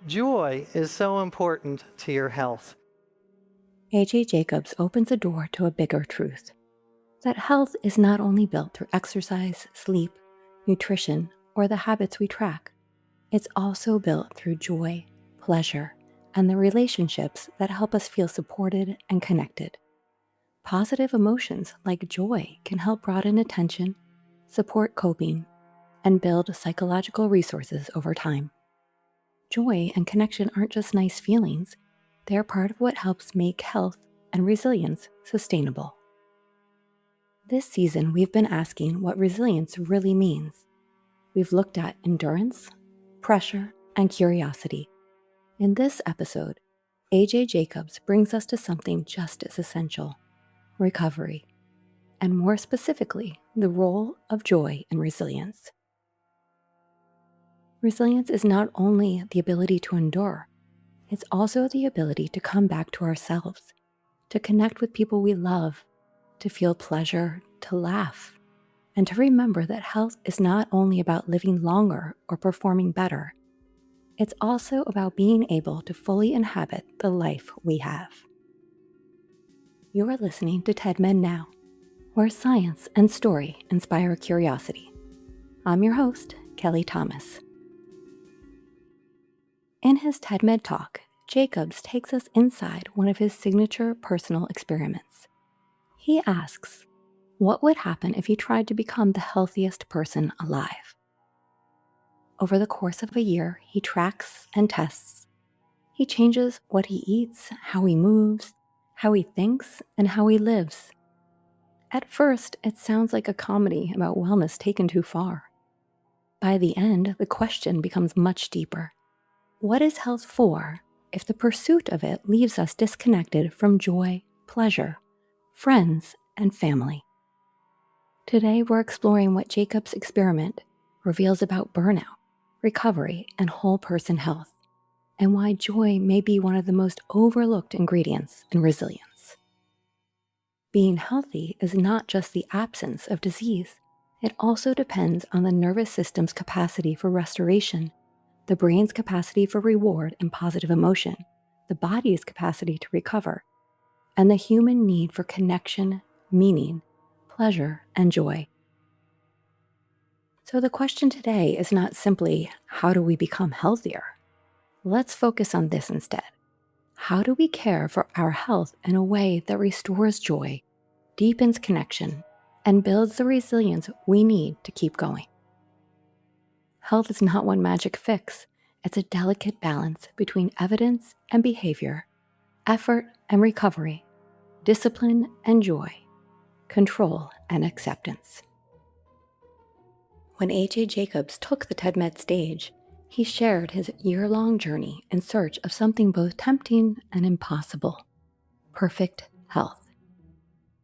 Joy is so important to your health. A.J. Jacobs opens a door to a bigger truth, that health is not only built through exercise, sleep, nutrition, or the habits we track. It's also built through joy, pleasure, and the relationships that help us feel supported and connected. Positive emotions like joy can help broaden attention, support coping, and build psychological resources over time. Joy and connection aren't just nice feelings, they're part of what helps make health and resilience sustainable. This season, we've been asking what resilience really means. We've looked at endurance, pressure, and curiosity. In this episode, A.J. Jacobs brings us to something just as essential: recovery, and more specifically, the role of joy in resilience. Resilience is not only the ability to endure, it's also the ability to come back to ourselves, to connect with people we love, to feel pleasure, to laugh, and to remember that health is not only about living longer or performing better, it's also about being able to fully inhabit the life we have. You are listening to TEDMED Now, where science and story inspire curiosity. I'm your host, Kelly Thomas. In his TEDMED Talk, Jacobs takes us inside one of his signature personal experiments. He asks, what would happen if you tried to become the healthiest person alive? Over the course of a year, he tracks and tests. He changes what he eats, how he moves, how he thinks, and how he lives. At first, it sounds like a comedy about wellness taken too far. By the end, the question becomes much deeper. What is health for if the pursuit of it leaves us disconnected from joy, pleasure, friends, and family? Today, we're exploring what Jacobs' experiment reveals about burnout, recovery, and whole person health, and why joy may be one of the most overlooked ingredients in resilience. Being healthy is not just the absence of disease. It also depends on the nervous system's capacity for restoration, the brain's capacity for reward and positive emotion, the body's capacity to recover, and the human need for connection, meaning, pleasure, and joy. So the question today is not simply, how do we become healthier? Let's focus on this instead. How do we care for our health in a way that restores joy, deepens connection, and builds the resilience we need to keep going? Health is not one magic fix. It's a delicate balance between evidence and behavior, effort and recovery, discipline and joy, control and acceptance. When A.J. Jacobs took the TEDMED stage, he shared his year-long journey in search of something both tempting and impossible: perfect health.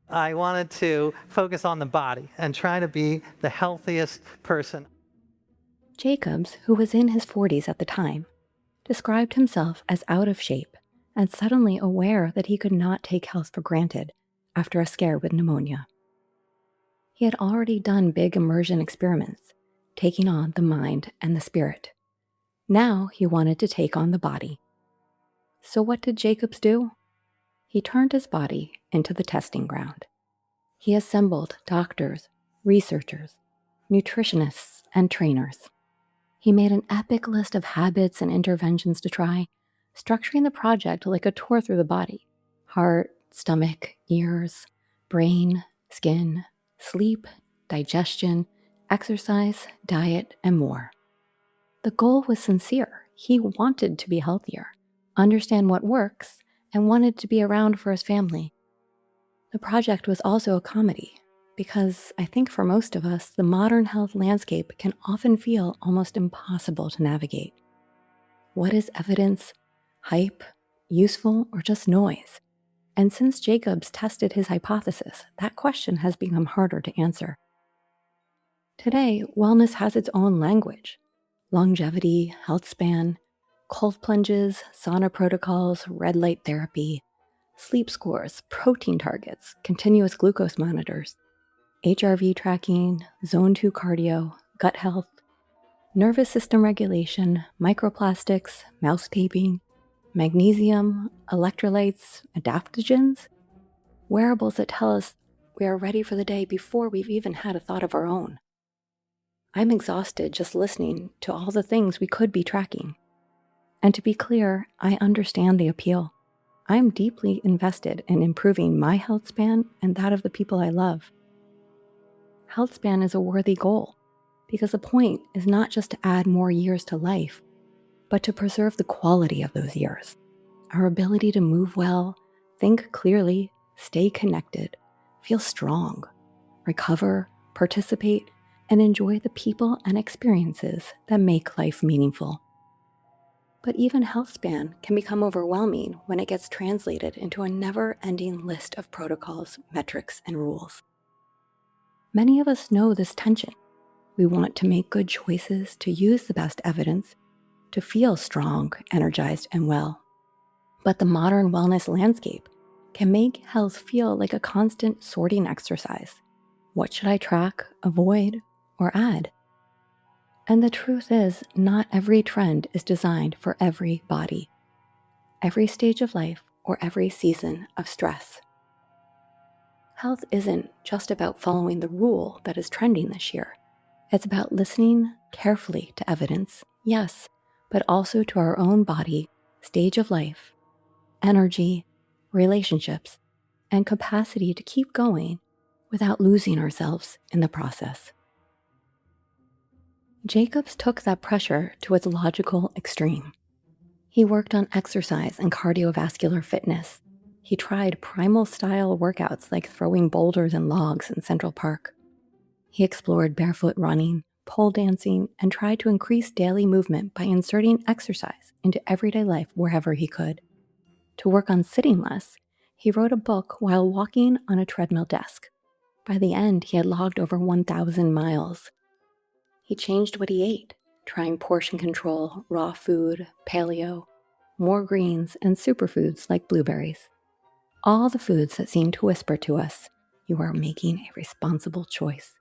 I wanted to focus on the body and try to be the healthiest person. Jacobs, who was in his 40s at the time, described himself as out of shape and suddenly aware that he could not take health for granted after a scare with pneumonia. He had already done big immersion experiments, taking on the mind and the spirit. Now he wanted to take on the body. So what did Jacobs do? He turned his body into the testing ground. He assembled doctors, researchers, nutritionists, and trainers. He made an epic list of habits and interventions to try, structuring the project like a tour through the body: heart, stomach, ears, brain, skin, sleep, digestion, exercise, diet, and more. The goal was sincere. He wanted to be healthier, understand what works, and wanted to be around for his family. The project was also a comedy, because I think for most of us, the modern health landscape can often feel almost impossible to navigate. What is evidence, hype, useful, or just noise? And since Jacobs tested his hypothesis, that question has become harder to answer. Today, wellness has its own language: longevity, healthspan, cold plunges, sauna protocols, red light therapy, sleep scores, protein targets, continuous glucose monitors, HRV tracking, zone 2 cardio, gut health. nervous system regulation, microplastics, mouse taping, magnesium, electrolytes, adaptogens, wearables that tell us we are ready for the day before we've even had a thought of our own. I'm exhausted just listening to all the things we could be tracking. And to be clear, I understand the appeal. I'm deeply invested in improving my health span and that of the people I love. Health span is a worthy goal because the point is not just to add more years to life, but to preserve the quality of those years. Our ability to move well, think clearly, stay connected, feel strong, recover, participate, and enjoy the people and experiences that make life meaningful. But even health span can become overwhelming when it gets translated into a never-ending list of protocols, metrics, and rules. Many of us know this tension. We want to make good choices, to use the best evidence, to feel strong, energized, and well. But the modern wellness landscape can make health feel like a constant sorting exercise. What should I track, avoid, or add? And the truth is, not every trend is designed for every body, every stage of life, or every season of stress. Health isn't just about following the rule that is trending this year. It's about listening carefully to evidence, yes, but also to our own body, stage of life, energy, relationships, and capacity to keep going without losing ourselves in the process. Jacobs took that pressure to its logical extreme. He worked on exercise and cardiovascular fitness. He tried primal-style workouts like throwing boulders and logs in Central Park. He explored barefoot running, pole dancing, and tried to increase daily movement by inserting exercise into everyday life wherever he could. To work on sitting less, he wrote a book while walking on a treadmill desk. By the end, he had logged over 1,000 miles. He changed what he ate, trying portion control, raw food, paleo, more greens, and superfoods like blueberries. All the foods that seem to whisper to us, you are making a responsible choice.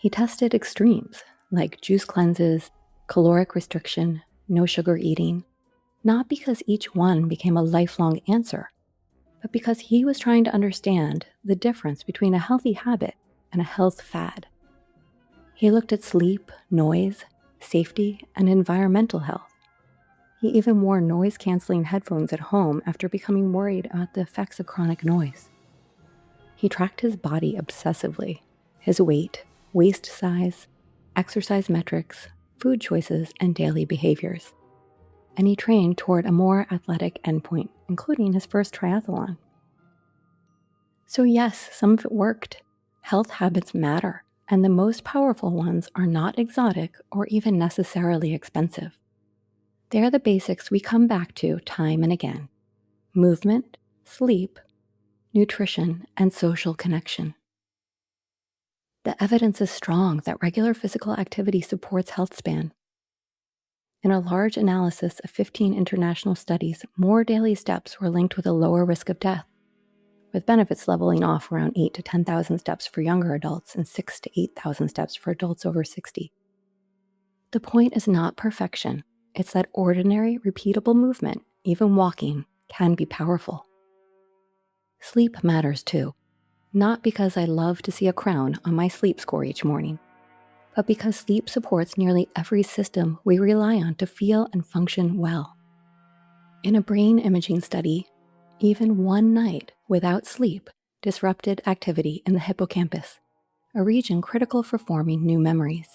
He tested extremes like juice cleanses, caloric restriction, no sugar eating, not because each one became a lifelong answer, but because he was trying to understand the difference between a healthy habit and a health fad. He looked at sleep, noise, safety, and environmental health. He even wore noise-canceling headphones at home after becoming worried about the effects of chronic noise. He tracked his body obsessively, his weight, waist size, exercise metrics, food choices, and daily behaviors. And he trained toward a more athletic endpoint, including his first triathlon. So yes, some of it worked. Health habits matter, and the most powerful ones are not exotic or even necessarily expensive. They are the basics we come back to time and again: movement, sleep, nutrition, and social connection. The evidence is strong that regular physical activity supports health span. In a large analysis of 15 international studies, more daily steps were linked with a lower risk of death, with benefits leveling off around 8,000 to 10,000 steps for younger adults and 6,000 to 8,000 steps for adults over 60. The point is not perfection. It's that ordinary, repeatable movement, even walking, can be powerful. Sleep matters too, not because I love to see a crown on my sleep score each morning, but because sleep supports nearly every system we rely on to feel and function well. In a brain imaging study, even one night without sleep disrupted activity in the hippocampus, a region critical for forming new memories.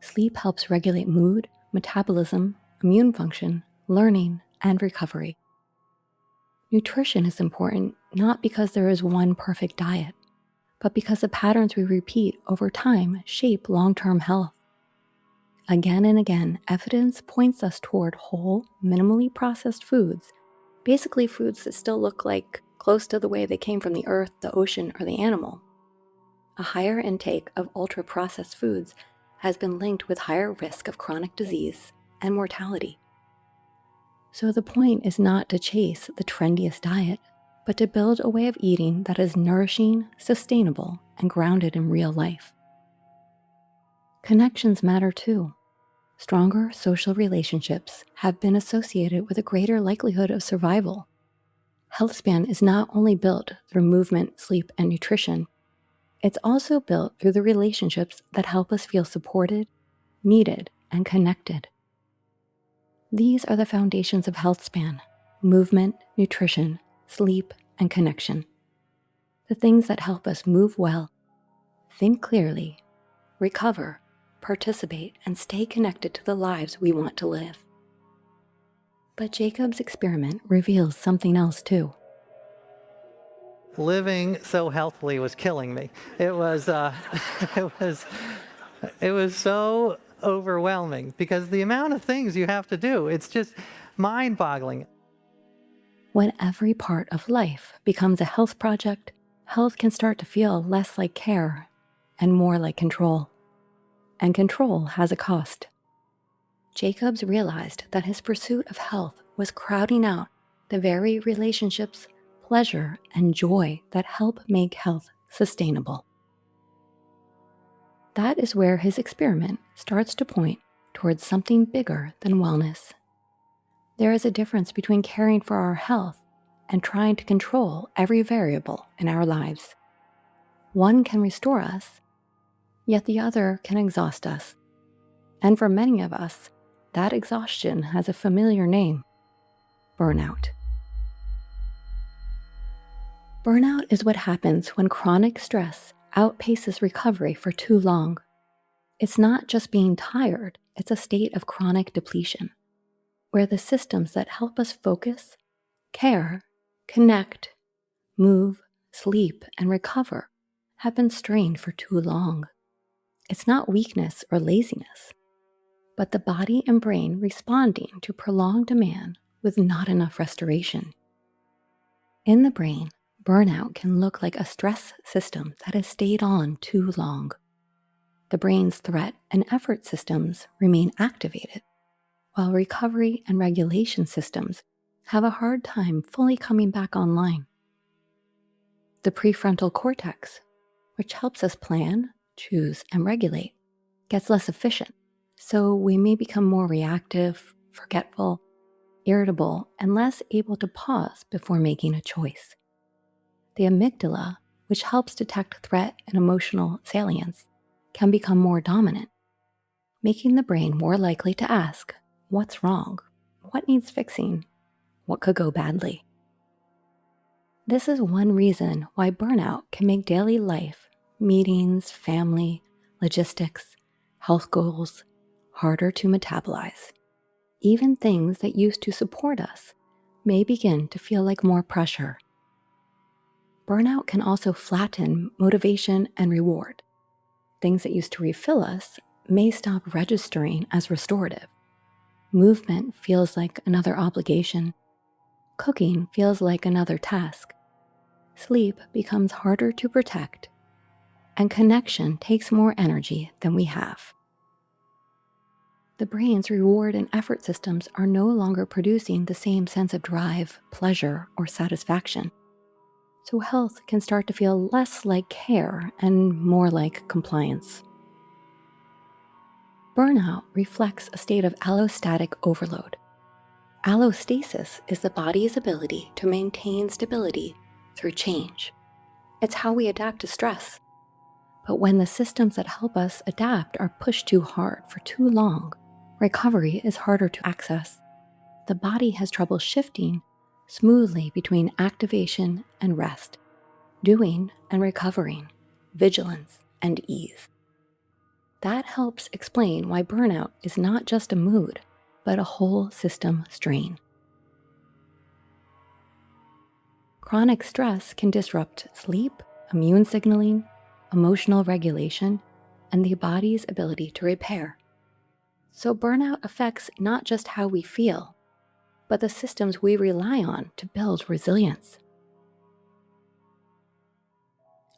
Sleep helps regulate mood, metabolism, immune function, learning, and recovery. Nutrition is important not because there is one perfect diet, but because the patterns we repeat over time shape long-term health. Again and again, evidence points us toward whole, minimally processed foods, basically foods that still look like close to the way they came from the earth, the ocean, or the animal. A higher intake of ultra-processed foods has been linked with higher risk of chronic disease and mortality. So the point is not to chase the trendiest diet, but to build a way of eating that is nourishing, sustainable, and grounded in real life. Connections matter too. Stronger social relationships have been associated with a greater likelihood of survival. Healthspan is not only built through movement, sleep, and nutrition, it's also built through the relationships that help us feel supported, needed, and connected. These are the foundations of healthspan: movement, nutrition, sleep, and connection. The things that help us move well, think clearly, recover, participate, and stay connected to the lives we want to live. But Jacob's experiment reveals something else too. Living so healthily was killing me. It was, it was so overwhelming because the amount of things you have to do, it's just mind-boggling. When every part of life becomes a health project, health can start to feel less like care and more like control. And control has a cost. Jacobs realized that his pursuit of health was crowding out the very relationships, pleasure, and joy that help make health sustainable. That is where his experiment starts to point towards something bigger than wellness. There is a difference between caring for our health and trying to control every variable in our lives. One can restore us, yet the other can exhaust us. And for many of us, that exhaustion has a familiar name: burnout. Burnout is what happens when chronic stress outpaces recovery for too long. It's not just being tired, it's a state of chronic depletion, where the systems that help us focus, care, connect, move, sleep, and recover have been strained for too long. It's not weakness or laziness, but the body and brain responding to prolonged demand with not enough restoration. In the brain, burnout can look like a stress system that has stayed on too long. The brain's threat and effort systems remain activated, while recovery and regulation systems have a hard time fully coming back online. The prefrontal cortex, which helps us plan, choose, and regulate, gets less efficient, so we may become more reactive, forgetful, irritable, and less able to pause before making a choice. The amygdala, which helps detect threat and emotional salience, can become more dominant, making the brain more likely to ask, what's wrong? What needs fixing? What could go badly? This is one reason why burnout can make daily life, meetings, family, logistics, health goals harder to metabolize. Even things that used to support us may begin to feel like more pressure. Burnout can also flatten motivation and reward. Things that used to refill us may stop registering as restorative. Movement feels like another obligation. Cooking feels like another task. Sleep becomes harder to protect. And connection takes more energy than we have. The brain's reward and effort systems are no longer producing the same sense of drive, pleasure, or satisfaction. So health can start to feel less like care and more like compliance. Burnout reflects a state of allostatic overload. Allostasis is the body's ability to maintain stability through change. It's how we adapt to stress. But when the systems that help us adapt are pushed too hard for too long, recovery is harder to access. The body has trouble shifting smoothly between activation and rest, doing and recovering, vigilance and ease. That helps explain why burnout is not just a mood, but a whole system strain. Chronic stress can disrupt sleep, immune signaling, emotional regulation, and the body's ability to repair. So burnout affects not just how we feel, but the systems we rely on to build resilience.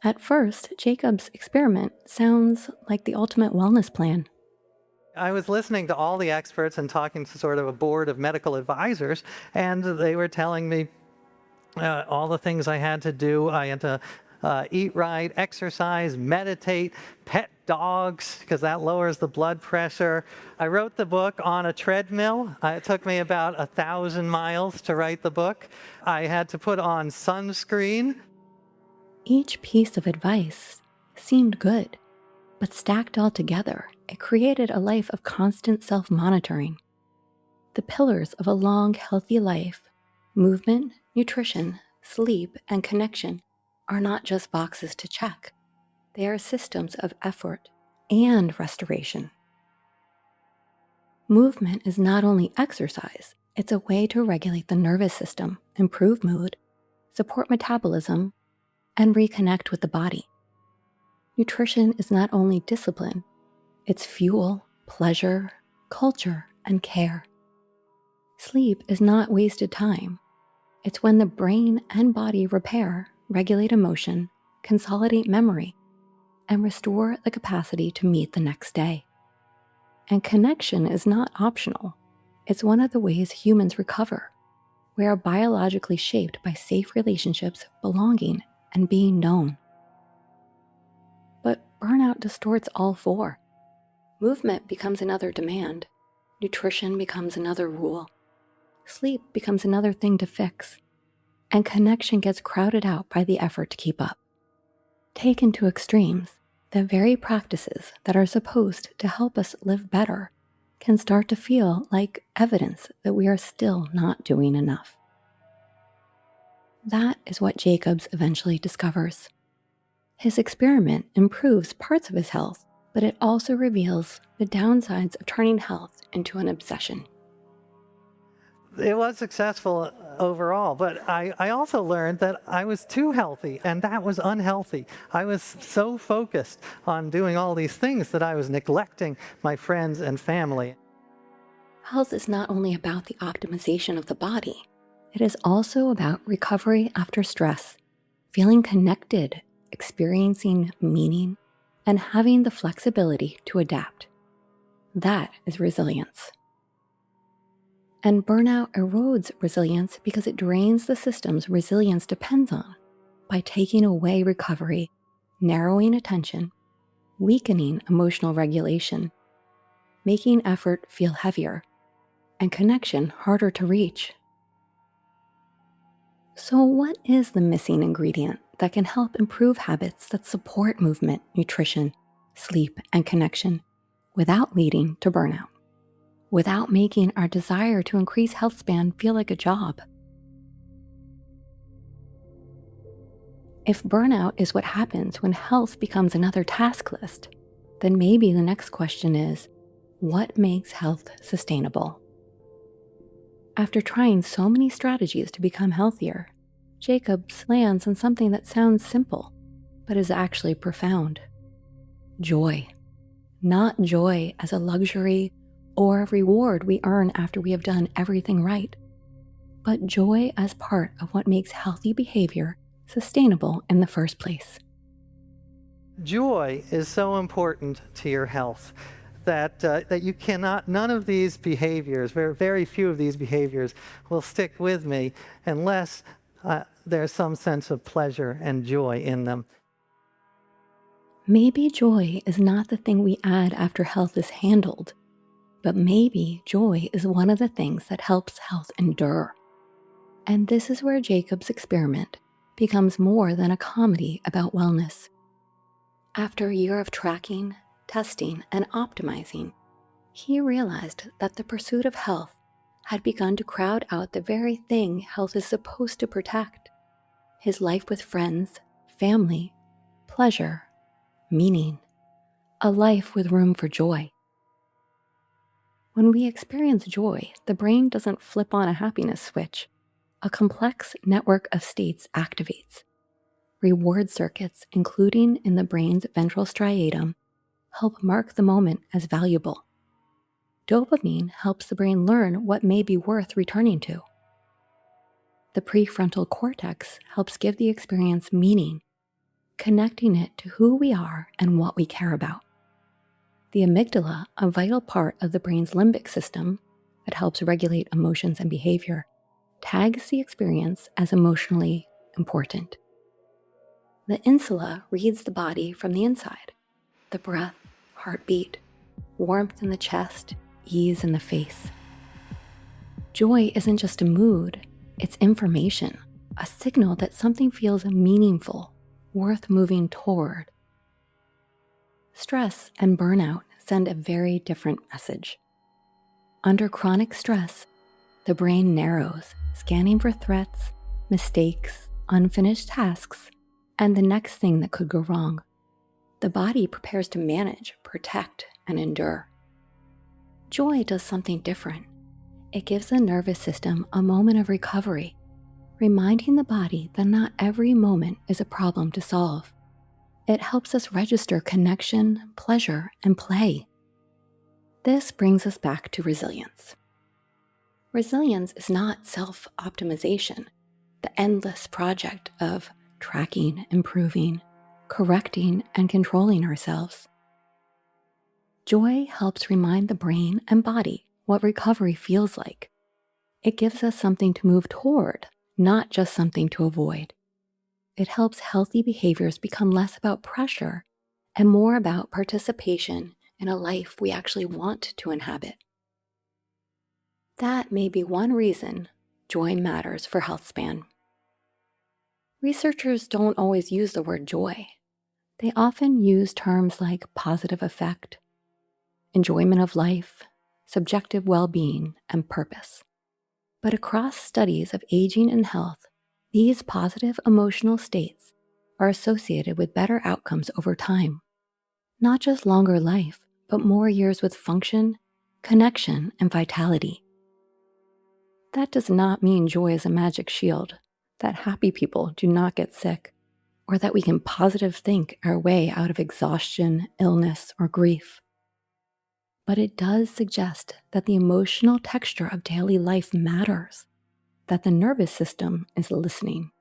At first, Jacob's experiment sounds like the ultimate wellness plan. I was listening to all the experts and talking to sort of a board of medical advisors, and they were telling me all the things I had to do. I had to eat right, exercise, meditate, pet dogs, because that lowers the blood pressure. I wrote the book on a treadmill. It took me about 1,000 miles to write the book. I had to put on sunscreen. Each piece of advice seemed good, but stacked all together, it created a life of constant self-monitoring. The pillars of a long, healthy life, movement, nutrition, sleep, and connection, are not just boxes to check. They are systems of effort and restoration. Movement is not only exercise, it's a way to regulate the nervous system, improve mood, support metabolism, and reconnect with the body. Nutrition is not only discipline, it's fuel, pleasure, culture, and care. Sleep is not wasted time. It's when the brain and body repair, regulate emotion, consolidate memory, and restore the capacity to meet the next day. And connection is not optional. It's one of the ways humans recover. We are biologically shaped by safe relationships, belonging, and being known. But burnout distorts all four. Movement becomes another demand. Nutrition becomes another rule. Sleep becomes another thing to fix. And connection gets crowded out by the effort to keep up. Taken to extremes, the very practices that are supposed to help us live better can start to feel like evidence that we are still not doing enough. That is what Jacobs eventually discovers. His experiment improves parts of his health, but it also reveals the downsides of turning health into an obsession. It was successful overall, but I also learned that I was too healthy, and that was unhealthy. I was so focused on doing all these things that I was neglecting my friends and family. Health is not only about the optimization of the body, it is also about recovery after stress, feeling connected, experiencing meaning, and having the flexibility to adapt. That is resilience. And burnout erodes resilience because it drains the systems resilience depends on by taking away recovery, narrowing attention, weakening emotional regulation, making effort feel heavier, and connection harder to reach. So what is the missing ingredient that can help improve habits that support movement, nutrition, sleep, and connection without leading to burnout? Without making our desire to increase health span feel like a job? If burnout is what happens when health becomes another task list, then maybe the next question is, what makes health sustainable? After trying so many strategies to become healthier, Jacobs lands on something that sounds simple, but is actually profound. Joy. Not joy as a luxury or a reward we earn after we have done everything right, but joy as part of what makes healthy behavior sustainable in the first place. Joy is so important to your health that you cannot, none of these behaviors, very few of these behaviors will stick with me unless there's some sense of pleasure and joy in them. Maybe joy is not the thing we add after health is handled, but maybe joy is one of the things that helps health endure. And this is where Jacobs' experiment becomes more than a comedy about wellness. After a year of tracking, testing, and optimizing, he realized that the pursuit of health had begun to crowd out the very thing health is supposed to protect: his life with friends, family, pleasure, meaning, a life with room for joy. When we experience joy, the brain doesn't flip on a happiness switch. A complex network of states activates. Reward circuits, including in the brain's ventral striatum, help mark the moment as valuable. Dopamine helps the brain learn what may be worth returning to. The prefrontal cortex helps give the experience meaning, connecting it to who we are and what we care about. The amygdala, a vital part of the brain's limbic system that helps regulate emotions and behavior, tags the experience as emotionally important. The insula reads the body from the inside. The breath, heartbeat, warmth in the chest, ease in the face. Joy isn't just a mood, it's information, a signal that something feels meaningful, worth moving toward. Stress and burnout send a very different message. Under chronic stress, the brain narrows, scanning for threats, mistakes, unfinished tasks, and the next thing that could go wrong. The body prepares to manage, protect, and endure. Joy does something different. It gives the nervous system a moment of recovery, reminding the body that not every moment is a problem to solve. It helps us register connection, pleasure, and play. This brings us back to resilience. Resilience is not self-optimization, the endless project of tracking, improving, correcting, and controlling ourselves. Joy helps remind the brain and body what recovery feels like. It gives us something to move toward, not just something to avoid. It helps healthy behaviors become less about pressure and more about participation in a life we actually want to inhabit. That may be one reason joy matters for healthspan. Researchers don't always use the word joy. They often use terms like positive effect, enjoyment of life, subjective well-being, and purpose. But across studies of aging and health, these positive emotional states are associated with better outcomes over time. Not just longer life, but more years with function, connection, and vitality. That does not mean joy is a magic shield, that happy people do not get sick, or that we can positive think our way out of exhaustion, illness, or grief. But it does suggest that the emotional texture of daily life matters, that the nervous system is listening.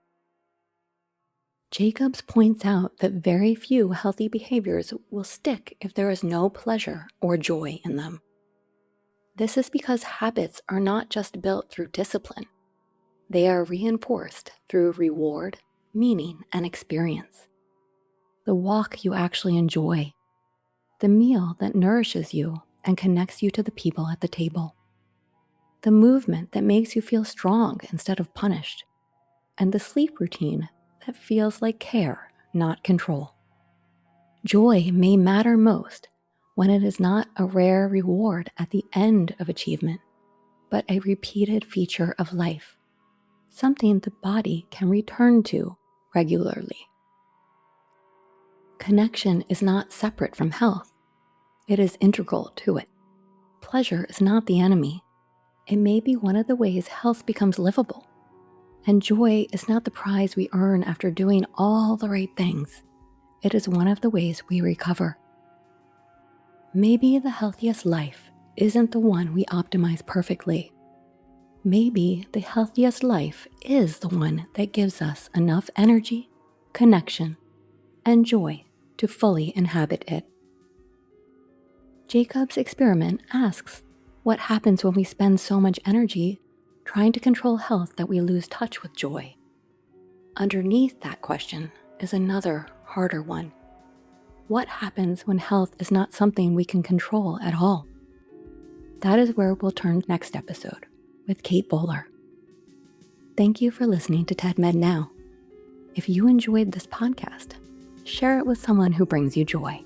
Jacobs points out that very few healthy behaviors will stick if there is no pleasure or joy in them. This is because habits are not just built through discipline. They are reinforced through reward, meaning, and experience. The walk you actually enjoy, the meal that nourishes you and connects you to the people at the table, the movement that makes you feel strong instead of punished, and the sleep routine that feels like care, not control. Joy may matter most when it is not a rare reward at the end of achievement, but a repeated feature of life, something the body can return to regularly. Connection is not separate from health. It is integral to it. Pleasure is not the enemy. It may be one of the ways health becomes livable. And joy is not the prize we earn after doing all the right things. It is one of the ways we recover. Maybe the healthiest life isn't the one we optimize perfectly. Maybe the healthiest life is the one that gives us enough energy, connection, and joy to fully inhabit it. Jacobs' experiment asks, what happens when we spend so much energy trying to control health that we lose touch with joy? Underneath that question is another, harder one. What happens when health is not something we can control at all? That is where we'll turn next episode with Kate Bowler. Thank you for listening to TEDMED Now. If you enjoyed this podcast, share it with someone who brings you joy.